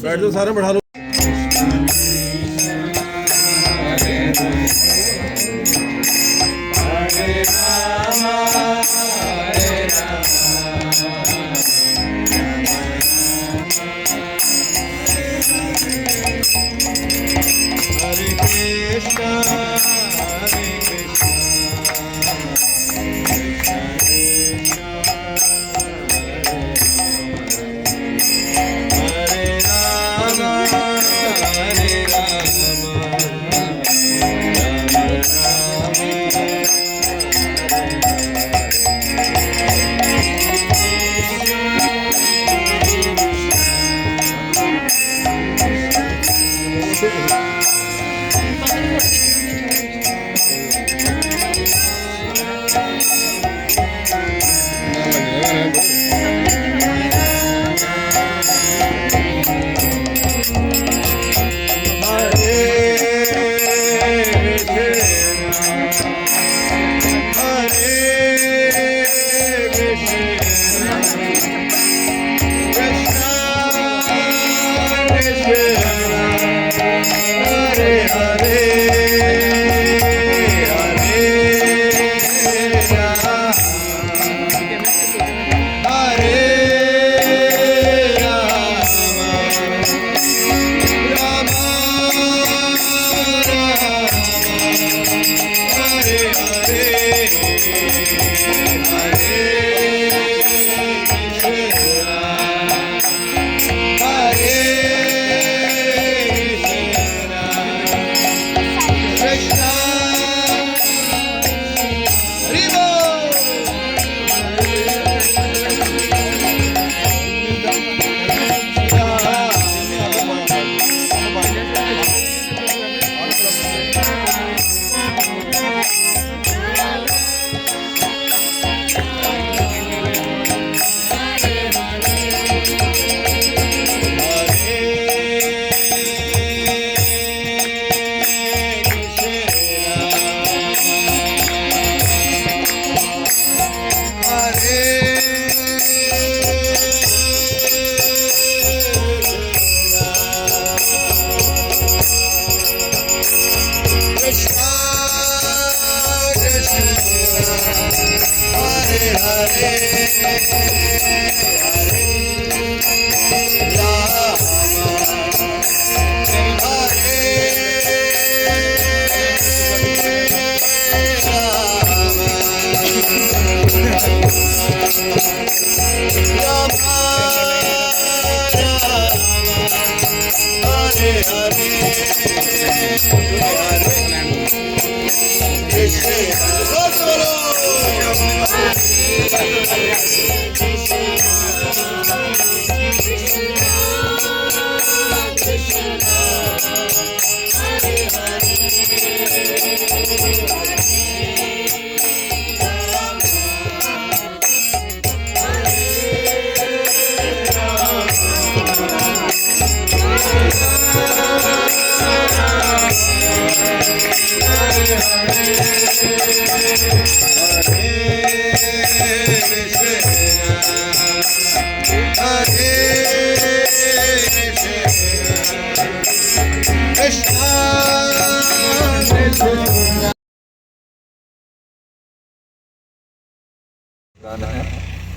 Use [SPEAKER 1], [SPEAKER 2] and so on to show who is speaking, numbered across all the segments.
[SPEAKER 1] बैठ जाओ सारे, बैठा लो।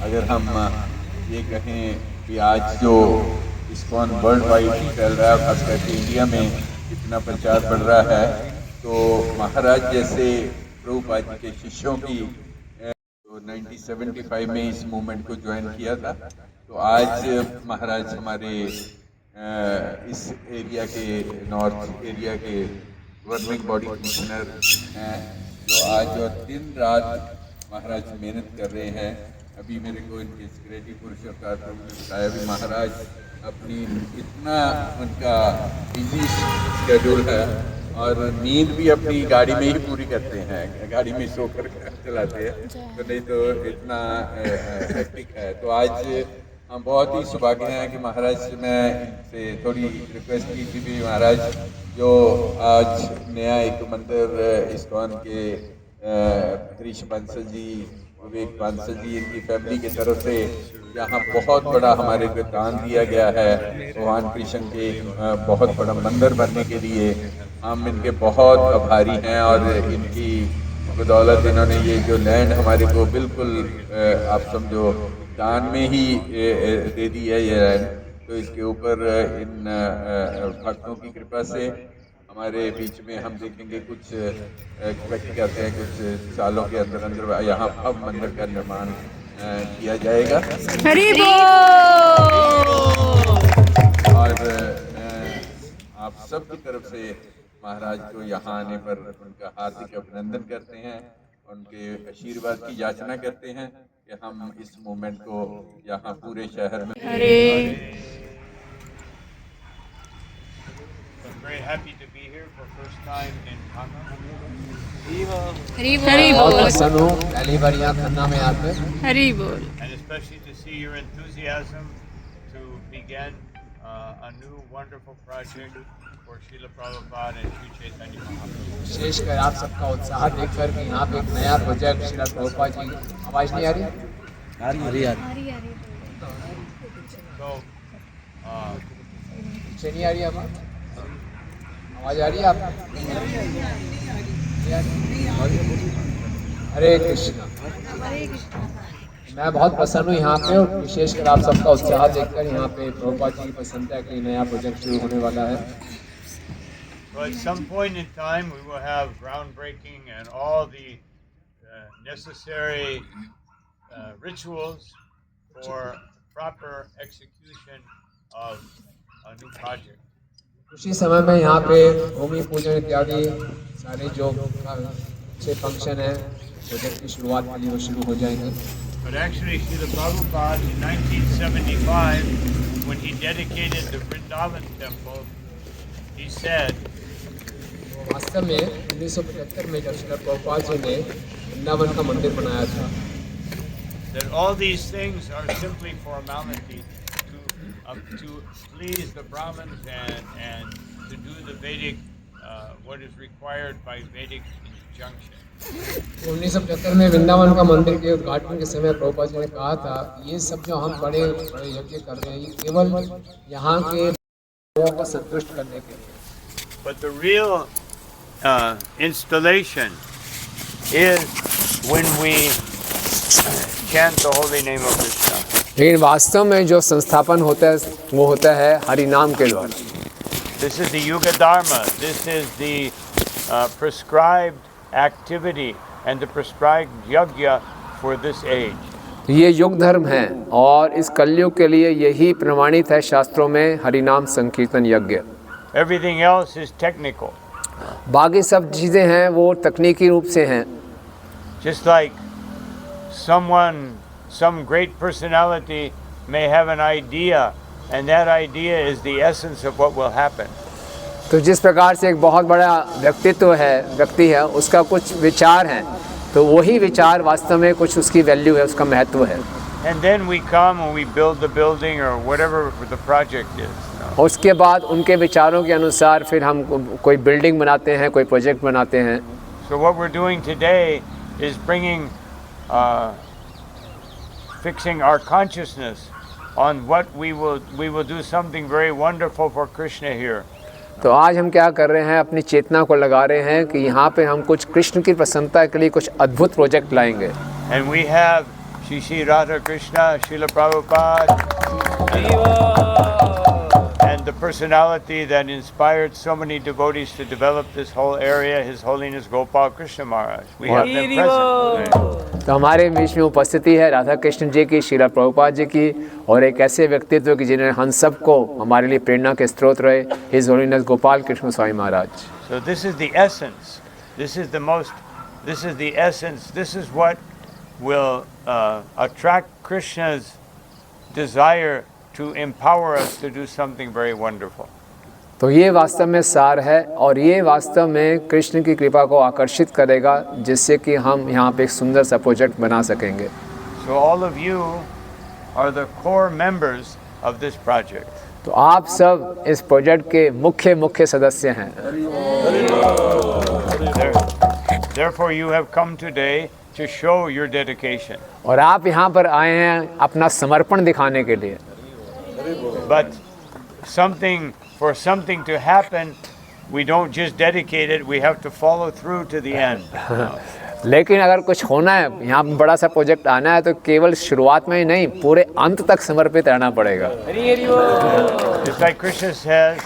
[SPEAKER 2] अगर हम ये कहें कि आज जो इस्कॉन वर्ल्ड वाइड फैल रहा है, खास करके इंडिया में इतना प्रचार बढ़ रहा है, तो महाराज जैसे प्रभुपाद के शिष्यों की 1975 में इस मूवमेंट को ज्वाइन किया था तो आज महाराज हमारे इस एरिया के नॉर्थ एरिया के गवर्निंग बॉडी कमिश्नर हैं, जो आज और दिन रात महाराज मेहनत कर रहे हैं। अभी मेरे को इनके सिक्योरिटी पुरुषोत्तम प्रभु ने बताया भी महाराज अपनी इतना उनका बिजी शेड्यूल है और नींद भी अपनी गाड़ी में ही पूरी करते हैं, गाड़ी में सोकर चलाते हैं, तो नहीं तो इतना हेक्टिक है। तो आज हम बहुत ही सौभाग्य हैं कि महाराज से मैं इनसे थोड़ी रिक्वेस्ट की थी भी महाराज जो आज नया एक मंदिर इस्कॉन के हरीश बांसल जी, विवेक बांसल जी, इनकी फैमिली की तरफ से यहाँ बहुत बड़ा हमारे को दान दिया गया है भगवान कृष्ण के बहुत बड़ा मंदिर बनने के लिए। हम इनके बहुत आभारी हैं और इनकी बदौलत इन्होंने ये जो लैंड हमारे को बिल्कुल आप समझो दान में ही दे दी है ये लैंड। तो इसके ऊपर इन भक्तों की कृपा से हमारे बीच में हम देखेंगे कुछ एक्सपेक्ट करते हैं कुछ सालों के अंदर अंदर यहाँ अब मंदिर का निर्माण किया जाएगा।
[SPEAKER 1] हरि बोल।
[SPEAKER 2] और आप सब की तरफ से महाराज को यहाँ आने पर उनका हार्दिक अभिनंदन करते हैं, उनके आशीर्वाद की याचना करते हैं कि हम इस मूवमेंट को यहाँ पूरे शहर में
[SPEAKER 3] Very happy to be here for first time in Dhaka.
[SPEAKER 1] Hari बोल।
[SPEAKER 4] प्रसन्न हूँ पहली बार यहाँ खन्ना में आकर।
[SPEAKER 1] हरि बोल।
[SPEAKER 3] And especially to see your enthusiasm to begin a new wonderful project for Srila Prabhupada and Sri Chaitanya Mahaprabhu.
[SPEAKER 4] विशेषकर आप सबका उत्साह देखकर कि यहाँ पे एक नया प्रोजेक्ट श्रील प्रभुपाद जी, आवाज नहीं आ रही? आ रही।
[SPEAKER 3] So,
[SPEAKER 4] पीछे नहीं आ रही आवाज? आवाज आ रही है आप? हरे कृष्णा। मैं बहुत प्रसन्न हूँ यहाँ पे और विशेषकर आप सबका उत्साह देखकर यहाँ पे प्रभुपाद जी की पसंद है कि नया प्रोजेक्ट शुरू होने वाला है।
[SPEAKER 3] so at some point in time we will have groundbreaking and all the necessary rituals for proper execution of a new project.
[SPEAKER 4] उसी समय में यहाँ पे भूमि पूजन इत्यादि सारे जो अच्छे फंक्शन है प्रोजेक्ट की शुरुआत के लिए वो शुरू हो जाएंगे।
[SPEAKER 3] But actually, Srila Prabhupada in 1975, when he dedicated the Vrindavan temple, he said,
[SPEAKER 4] वास्तव में 1975 में जब श्रील प्रभुपाद जी ने वृंदावन का मंदिर बनाया था,
[SPEAKER 3] that all these things are simply formality to please the Brahmins and to do the Vedic, what is required by Vedic injunction.
[SPEAKER 4] 1975 में वृंदावन का मंदिर के उद्घाटन के समय प्रभुपाद जी ने कहा था ये सब जो हम बड़े बड़े यज्ञ कर रहे हैं ये केवल यहाँ के लोगों को संतुष्ट करने के लिए।
[SPEAKER 3] But the real installation is when we chant the holy name of Krishna.
[SPEAKER 4] लेकिन वास्तव में जो संस्थापन होता है वो होता है हरि नाम के द्वारा।
[SPEAKER 3] This is the Yuga Dharma. This is the prescribed activity and the prescribed yajna for this age.
[SPEAKER 4] ये युग धर्म है और इस कलयुग के लिए यही प्रमाणित है शास्त्रों में हरि नाम संकीर्तन यज्ञ।
[SPEAKER 3] Everything else is technical.
[SPEAKER 4] बाकी सब चीज़ें हैं वो तकनीकी रूप से हैं।
[SPEAKER 3] Just like some great personality may have an idea, and that idea is the essence of what will happen.
[SPEAKER 4] तो जिस प्रकार से एक बहुत बड़ा व्यक्ति है उसका कुछ विचार हैं, तो वही विचार वास्तव में कुछ उसकी वैल्यू है, उसका महत्व है।
[SPEAKER 3] And then we come and we build the building or whatever the project is.
[SPEAKER 4] उसके बाद उनके विचारों के अनुसार फिर हम कोई बिल्डिंग बनाते हैं, कोई प्रोजेक्ट बनाते हैं।
[SPEAKER 3] So what we're doing today is fixing our consciousness on what we will do something very wonderful for Krishna here.
[SPEAKER 4] तो आज हम क्या कर रहे हैं, अपनी चेतना को लगा रहे हैं कि यहाँ पे हम कुछ कृष्ण की प्रसन्नता के लिए कुछ अद्भुत प्रोजेक्ट लाएंगे।
[SPEAKER 3] And we have Shri Radha Krishna, Srila Prabhupada, and the personality that inspired so many devotees to develop this whole area, His Holiness Gopal Krishna Maharaj. We have them present.
[SPEAKER 4] तो हमारे बीच में उपस्थिति है राधा कृष्ण जी की, श्रील प्रभुपाद जी की, और एक ऐसे व्यक्तित्व की जिन्होंने हम सबको हमारे लिए प्रेरणा के स्रोत रहे, his holiness Gopal Krishna Swami Maharaj.
[SPEAKER 3] So this is the essence. This is the most. This is the essence. This is what will attract Krishna's desire to empower us to do something very wonderful.
[SPEAKER 4] तो ये वास्तव में सार है, और ये वास्तव में कृष्ण की कृपा को आकर्षित करेगा, जिससे कि हम यहाँ पे एक सुंदर सा प्रोजेक्ट बना सकेंगे।
[SPEAKER 3] So all of you are the core members of this project.
[SPEAKER 4] तो आप सब इस प्रोजेक्ट के मुख्य सदस्य हैं।
[SPEAKER 3] Therefore you have come today to show your dedication.
[SPEAKER 4] और आप यहाँ पर आए हैं अपना समर्पण दिखाने के लिए।
[SPEAKER 3] But for something to happen, we don't just dedicate it, we have to follow through to the end.
[SPEAKER 4] लेकिन अगर कुछ होना है, यहाँ पर बड़ा सा प्रोजेक्ट आना है, तो केवल शुरुआत में ही नहीं, पूरे अंत तक समर्पित रहना पड़ेगा।
[SPEAKER 3] Just like Krishna says,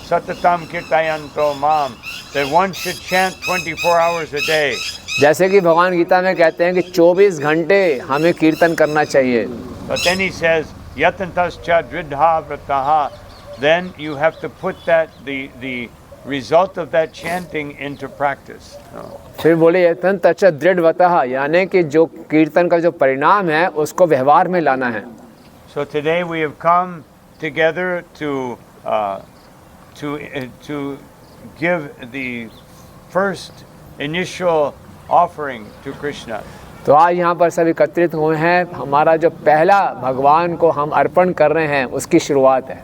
[SPEAKER 3] Satatam Kirtayanto Mam, that one should chant 24 hours a day.
[SPEAKER 4] जैसे कि भगवान गीता में कहते हैं कि 24 घंटे हमें कीर्तन करना चाहिए।
[SPEAKER 3] But then he says, Yatantascha Dridha Vrataha, then you have to put the result of that chanting into practice.
[SPEAKER 4] फिर बोले यतंतच दृढ़वतः, यानी कि जो कीर्तन का जो परिणाम है उसको व्यवहार में लाना है।
[SPEAKER 3] So today we have come together to give the first initial offering to Krishna.
[SPEAKER 4] तो आज यहाँ पर सब एकत्रित हुए हैं, हमारा जो पहला भगवान को हम अर्पण कर रहे हैं उसकी शुरुआत है।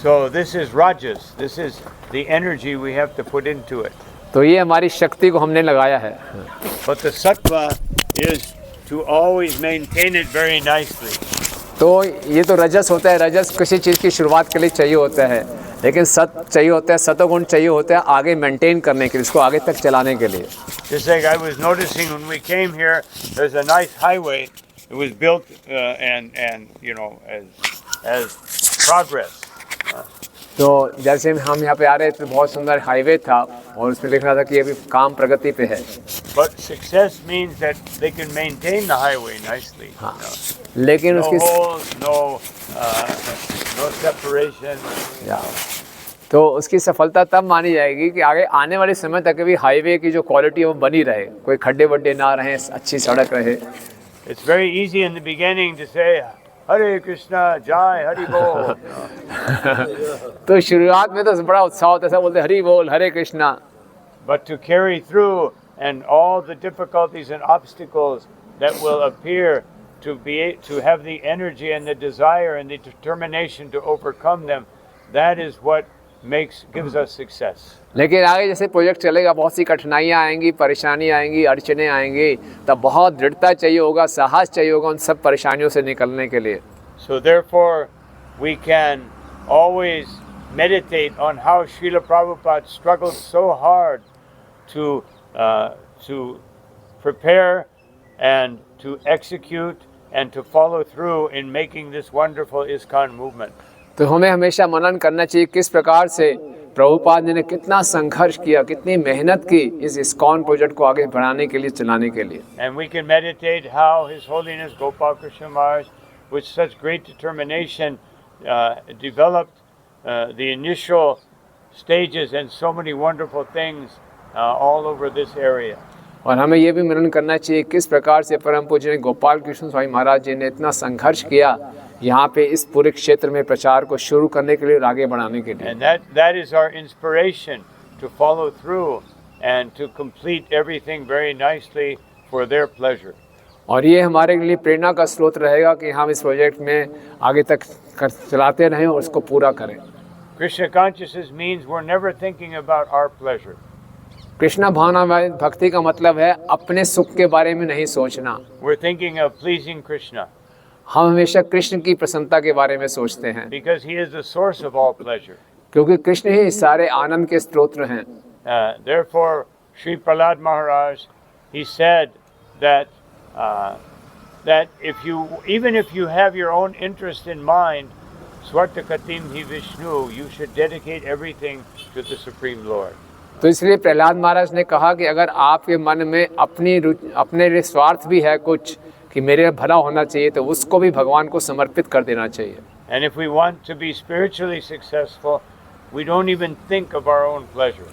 [SPEAKER 3] So this is Rajas, this is the energy we have to put into it.
[SPEAKER 4] तो ये हमारी शक्ति को हमने लगाया है।
[SPEAKER 3] But the sattva is to always maintain it very nicely.
[SPEAKER 4] तो ये तो रजस होता है, रजस किसी चीज़ की शुरुआत के लिए चाहिए होता है, लेकिन सत चाहिए होता है, सतोगुण चाहिए होता है आगे मेंटेन करने के लिए, इसको आगे तक चलाने के लिए।
[SPEAKER 3] Just like I was noticing when we came here, there's a nice highway. It was built and you know as progress.
[SPEAKER 4] तो जैसे हम यहाँ पे आ रहे थे, बहुत सुंदर हाईवे था और उसमें देख रहा था कि अभी काम प्रगति पे है।
[SPEAKER 3] But success means that they can maintain the highway nicely.
[SPEAKER 4] हाँ, लेकिन
[SPEAKER 3] No
[SPEAKER 4] उसकी
[SPEAKER 3] holes, no separation.
[SPEAKER 4] तो उसकी सफलता तब मानी जाएगी कि आगे आने वाले समय तक भी हाईवे की जो क्वालिटी है वो बनी रहे, कोई खड्डे वड्डे ना रहें, अच्छी सड़क रहे।
[SPEAKER 3] It's very easy in the beginning to say Hare Krishna, Jai, Hari Bol.
[SPEAKER 4] तो शुरुआत में तो बड़ा उत्साह होता है, सब बोलते हरि बोल, हरे Krishna.
[SPEAKER 3] But to carry through and all the difficulties and obstacles that will appear, to have the energy and the desire and the determination to overcome them, that is what gives us success.
[SPEAKER 4] लेकिन आगे जैसे project चलेगा, बहुत सी कठिनाइयाँ आएंगी, परेशानी आएंगी, अड़चने आएंगी, तब बहुत दृढ़ता चाहिए होगा, साहस चाहिए होगा उन सब परेशानियों से निकलने के लिए।
[SPEAKER 3] So therefore, we can always meditate on how Srila Prabhupada struggled so hard to prepare and to execute and to follow through in making this wonderful ISKCON movement.
[SPEAKER 4] तो हमें हमेशा मनन करना चाहिए किस प्रकार से प्रभुपाद जी ने कितना संघर्ष किया, कितनी मेहनत की इस ISKCON प्रोजेक्ट को आगे बढ़ाने के लिए, चलाने के लिए।
[SPEAKER 3] And we can meditate how His Holiness Gopal Krishna Maharaj, with such great determination, developed the initial stages and so many wonderful things all over this area.
[SPEAKER 4] और हमें ये भी मनन करना चाहिए किस प्रकार से परम पूज्य गोपाल कृष्ण स्वामी महाराज जी ने इतना संघर्ष किया यहाँ पे इस पूरे क्षेत्र में प्रचार को शुरू करने के लिए और आगे बढ़ाने के लिए।
[SPEAKER 3] And that is our inspiration to follow through and to complete everything very nicely for their pleasure.
[SPEAKER 4] और ये हमारे लिए प्रेरणा का स्रोत रहेगा कि हम इस प्रोजेक्ट में आगे तक चलाते रहें और उसको पूरा करें।
[SPEAKER 3] Krishna consciousness means we're never thinking about our pleasure.
[SPEAKER 4] Krishna भावना भक्ति का मतलब है अपने सुख के बारे में नहीं सोचना।
[SPEAKER 3] We're thinking of pleasing Krishna.
[SPEAKER 4] हम हमेशा कृष्ण की प्रसन्नता के बारे में सोचते हैं,
[SPEAKER 3] Because he is the source of all pleasure.
[SPEAKER 4] क्योंकि कृष्ण ही सारे आनंद के स्रोत हैं।
[SPEAKER 3] Therefore, Sri Prahlad Maharaj, he said that even if you have your own interest in mind, Swartakatim hi Vishnu, you should dedicate everything to the Supreme Lord.
[SPEAKER 4] तो इसलिए प्रहलाद महाराज ने कहा कि अगर आपके मन में अपने लिए स्वार्थ भी है कुछ कि मेरे भला होना चाहिए, तो उसको भी भगवान को समर्पित कर देना चाहिए.
[SPEAKER 3] And if we want to be spiritually successful, we don't even think of our own pleasure.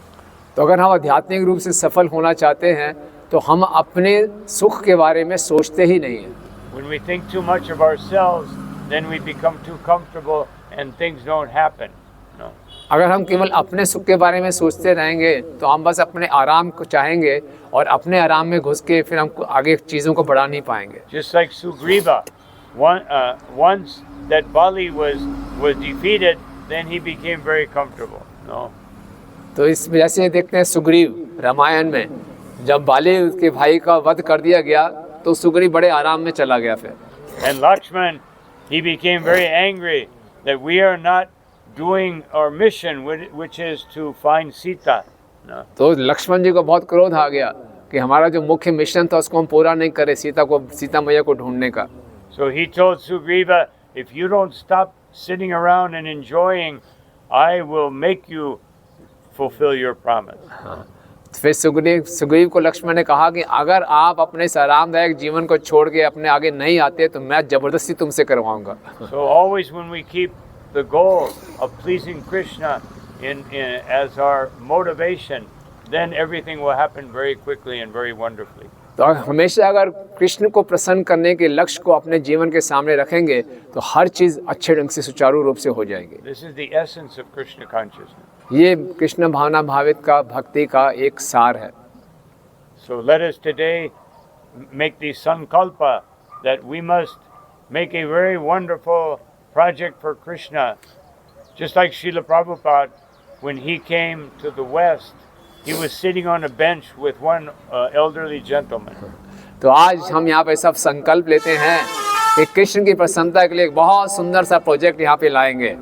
[SPEAKER 4] तो अगर हम आध्यात्मिक रूप से सफल होना चाहते हैं तो हम अपने सुख के बारे में सोचते ही नहीं हैं.
[SPEAKER 3] When we think too much of ourselves, then we become too comfortable and things don't happen. No.
[SPEAKER 4] अगर हम केवल अपने सुख के बारे में सोचते रहेंगे तो हम बस अपने आराम को चाहेंगे और अपने आराम में घुस के फिर हम आगे चीज़ों को बढ़ा नहीं पाएंगे.
[SPEAKER 3] Just like Sugriva, once that Bali was defeated, then he became very comfortable. No.
[SPEAKER 4] तो इस वजह से देखते हैं सुग्रीव रामायण में जब बाली उसके भाई का वध कर दिया गया तो सुग्रीव बड़े आराम में चला गया फिर.
[SPEAKER 3] And Lakshman, he became very angry that we are not doing our mission, which is to find Sita. No.
[SPEAKER 4] तो लक्ष्मण जी को बहुत क्रोध आ गया कि हमारा जो मुख्य मिशन था उसको हम पूरा नहीं करे, सीता मैया को ढूंढने का.
[SPEAKER 3] So he told Sugriva, if you don't stop sitting around and enjoying, I will make you fulfill your promise.
[SPEAKER 4] फिर सुग्रीव को लक्ष्मण ने कहा कि अगर आप अपने इस आरामदायक जीवन को छोड़ के अपने आगे नहीं आते तो मैं जबरदस्ती तुमसे करवाऊंगा.
[SPEAKER 3] So always when we keep the goal of pleasing Krishna in as our motivation, then everything will happen very quickly and very wonderfully.
[SPEAKER 4] तो हमेशा अगर कृष्ण को प्रसन्न करने के लक्ष्य को अपने जीवन के सामने रखेंगे तो हर चीज़ अच्छे ढंग से सुचारू रूप से हो जाएगी.
[SPEAKER 3] This is the essence of Krishna consciousness.
[SPEAKER 4] ये कृष्ण भावना भावित का भक्ति का एक सार है.
[SPEAKER 3] So let us today make the sankalpa that we must make a very wonderful project for Krishna. Just like Srila Prabhupada, when he came to the West, he was sitting on a bench with one elderly gentleman.
[SPEAKER 4] तो आज हम यहाँ पे सब संकल्प लेते हैं कि कृष्ण की प्रसन्नता के लिए एक बहुत सुंदर सा प्रोजेक्ट यहाँ पे लाएंगे.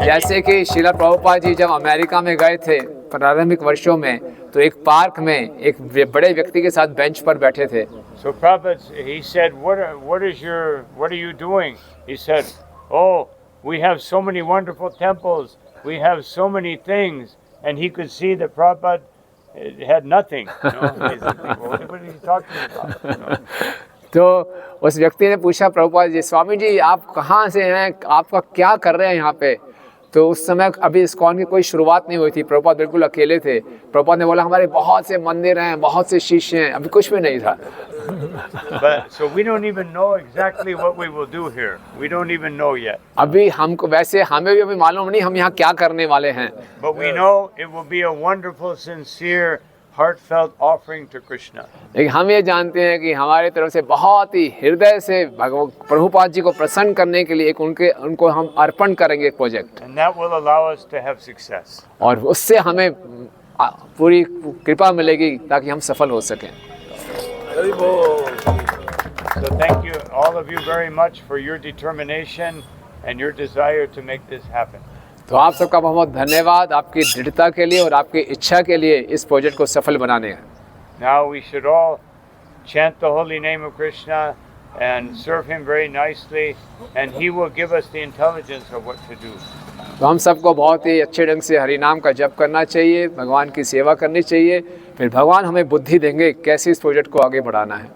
[SPEAKER 4] जैसे कि श्रीला प्रभुपाद जी जब अमेरिका में गए थे प्रारंभिक वर्षों में तो एक पार्क में एक बड़े व्यक्ति के साथ बेंच पर बैठे थे.
[SPEAKER 3] So Prabhupada, he said, what are you doing? He said, oh, we have so many wonderful temples, we have so many things, and he could see that Prabhupada had nothing. You know? He said, what are you talking about? You know?
[SPEAKER 4] तो उस व्यक्ति ने पूछा प्रभुपाद जी, स्वामी जी आप कहाँ से हैं, आपका क्या कर रहे हैं यहाँ पे? तो उस समय अभी इस्कॉन की कोई शुरुआत नहीं हुई थी, प्रभुपाद बिल्कुल अकेले थे. प्रभुपाद ने बोला हमारे बहुत से मंदिर हैं, बहुत से शिष्य हैं, अभी कुछ भी नहीं था.
[SPEAKER 3] So we don't even know exactly what we will do here. We don't even know yet.
[SPEAKER 4] अभी हमको वैसे हमें भी अभी मालूम नहीं हम यहाँ क्या करने वाले हैं.
[SPEAKER 3] But we know it will be a wonderful, sincere, heartfelt offering to Krishna.
[SPEAKER 4] लेकिन हम ये जानते हैं कि हमारे तरफ से बहुत ही हृदय से प्रभुपाद जी को प्रसन्न करने के लिए एक उनको हम अर्पण करेंगे एक project.
[SPEAKER 3] And that will allow us to have success.
[SPEAKER 4] और उससे हमें पूरी कृपा मिलेगी ताकि हम सफल हो सकें.
[SPEAKER 3] So thank you, all of you, very much for your determination and your desire to make this happen.
[SPEAKER 4] तो आप सबका बहुत धन्यवाद आपकी दृढ़ता के लिए और आपकी इच्छा के लिए इस प्रोजेक्ट को सफल बनाने का.
[SPEAKER 3] Now we should all chant the holy name of Krishna and serve him very nicely, and he will give us the intelligence of what to do.
[SPEAKER 4] तो हम सबको बहुत ही अच्छे ढंग से हरि नाम का जप करना चाहिए, भगवान की सेवा करनी चाहिए, फिर भगवान हमें बुद्धि देंगे कैसे इस प्रोजेक्ट को आगे बढ़ाना है.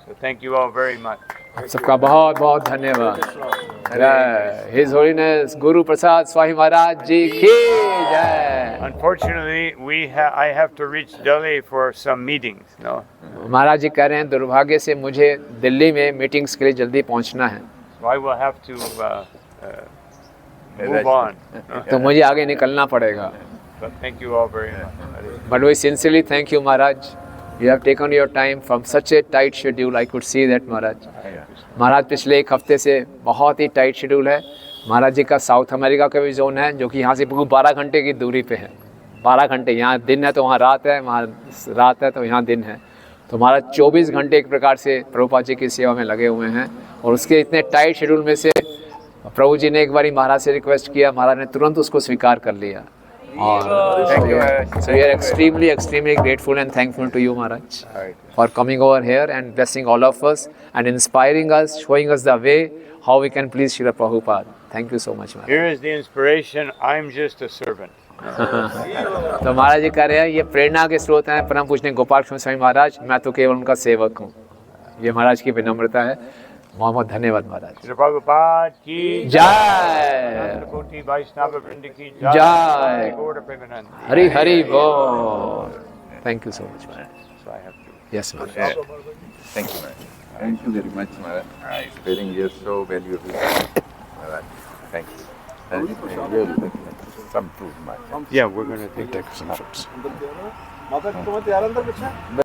[SPEAKER 3] So thank you all very much.
[SPEAKER 4] आप सबका बहुत बहुत धन्यवाद. His Holiness Guru Prasad Swahi Maharaj जी की जय.
[SPEAKER 3] Unfortunately, I have to reach Delhi for some meetings. No.
[SPEAKER 4] महाराज जी कह रहे हैं दुर्भाग्य से मुझे दिल्ली में मीटिंग्स के लिए जल्दी पहुंचना है.
[SPEAKER 3] So I will have to move on.
[SPEAKER 4] तो मुझे आगे निकलना पड़ेगा.
[SPEAKER 3] But thank you all very much.
[SPEAKER 4] But we sincerely thank you, Maharaj. You have taken your time from such a tight schedule. I could see that, Maharaj. महाराज पिछले एक हफ्ते से बहुत ही टाइट शेड्यूल है. महाराज जी का साउथ अमेरिका का भी zone है जो कि यहाँ से 12 घंटे की दूरी पे है. 12 घंटे, यहाँ दिन है तो वहाँ रात है, वहाँ रात है तो यहाँ दिन है. तो महाराज 24 घंटे एक प्रकार से प्रभुपाद जी की सेवा में लगे हुए हैं. और उसके इतने टाइट शेड्यूल में से प्रभु जी ने एक बार महाराज से रिक्वेस्ट किया, महाराज ने तुरंत उसको स्वीकार कर लिया.
[SPEAKER 5] Thank you, Maharaj.
[SPEAKER 6] So we are extremely grateful and thankful to you, Maharaj, for coming over here and blessing all of us and inspiring us, showing us the way how we can please Srila Prabhupada. Thank you so much, Maharaj.
[SPEAKER 3] Here is the inspiration. I'm just a servant.
[SPEAKER 6] तो महाराज जी कह रहे हैं ये प्रेरणा के स्रोत हैं परम पूजनीय गोपाल कृष्ण स्वामी महाराज, मैं तो केवल उनका सेवक हूँ। ये महाराज की विनम्रता है। बहुत बहुत धन्यवाद महाराज।
[SPEAKER 3] Srila Prabhupada ki
[SPEAKER 6] जय
[SPEAKER 3] Koti Vaishnava Vrinda ki
[SPEAKER 6] Jai.
[SPEAKER 3] Gaura Premanand.
[SPEAKER 6] Hari Hari बोल। Thank you so much, Maharaj.
[SPEAKER 3] So I have to.
[SPEAKER 6] Yes, Maharaj.
[SPEAKER 2] Thank you, Maharaj. Thank you very much, Maharaj. Sparing your so valuable time, Maharaj. Thank you. Thank you. Really, thank you. Some food, Maharaj.
[SPEAKER 3] Yeah, we're going to take some fruits.
[SPEAKER 2] Very